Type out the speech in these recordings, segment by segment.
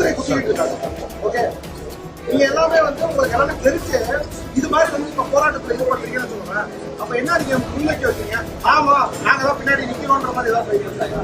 முத்திரை குத்திட்டு இருக்காங்க. ஓகே, நீங்க எல்லாமே வந்து உங்களுக்கு எல்லாமே தெரிஞ்சு இது மாதிரி வந்து இப்ப போராட்டத்துல ஈடுபடுறீங்கன்னு சொல்லுவேன். அப்ப என்ன நீங்க முன்வைக்க வைக்கீங்க? ஆமா, நாங்க தான் பின்னாடி நிக்கிறோன்ற மாதிரி ஏதாவது பேசுறீங்க.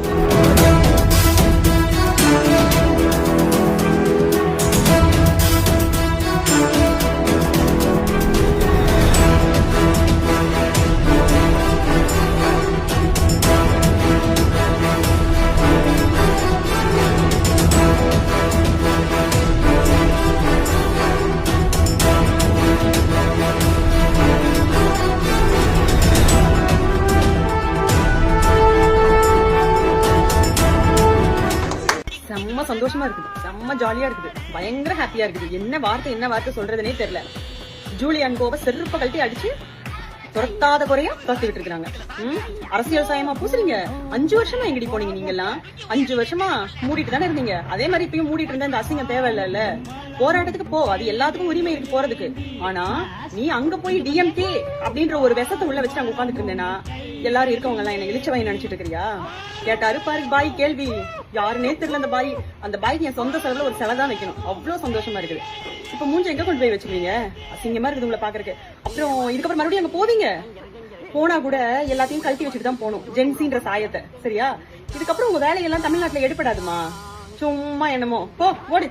செம்ம சந்தோஷமா இருக்குது, செம்ம ஜாலியா இருக்குது, பயங்கர ஹாப்பியா இருக்குது. என்ன வார்த்தை சொல்றதுனே தெரியல. ஜூலியன் கோவை செருப்ப கழட்டி அடிச்சு துரத்தாத குறையா துரத்தி விட்டு இருக்காங்க. அரசியல் சாயமா பூசுறீங்க. 5 வருஷமா எங்கடி போனீங்க? நீங்க எல்லாம் 5 வருஷமா மூடிட்டு தானே இருந்தீங்க. அதே மாதிரி இப்பயும் மூடிட்டு இருந்தா இந்த அசிங்கம் தேவையில்ல. போராட்டத்துக்கு போ, அது எல்லாத்துக்கும் உரிமை இருக்கு போறதுக்கு. ஆனா நீ அங்க போய் டிஎம்கே அப்படின்ற ஒரு விஷத்தை உள்ள வச்சுட்டு அங்க உட்காந்துட்டு இருந்தேன்னா எல்லாரும் இருக்கவங்க எல்லாம் என்ன இழிச்சவாய் நினைச்சிட்டு இருக்கிறியா? கேட்டாரு பாரு பாய் கேள்வி, யாருன்னே தெரியல அந்த பாய். அந்த பாய்க்கு என் சொந்த செலவுல ஒரு சிலை தான் வைக்கணும். அவ்வளவு சந்தோஷமா இருக்குது. இப்ப மூஞ்ச எங்க கொண்டு போய் வச்சுக்கிறீங்க? அசிங்கமா இருக்குது உங்களை பாக்குறதுக்கு. அப்புறம் இதுக்கப்புறம் மறுபடியும் அங்க போவீங்க, போனா கூட எல்லாத்தையும் கழட்டி வச்சுட்டு தான் போகணும், ஜென்சின்ற சாயத்தை. சரியா? இதுக்கப்புறம் உங்க வேலையெல்லாம் தமிழ்நாட்டுல எடுப்படாதுமா. சும்மா என்னமோ போ ஓடு.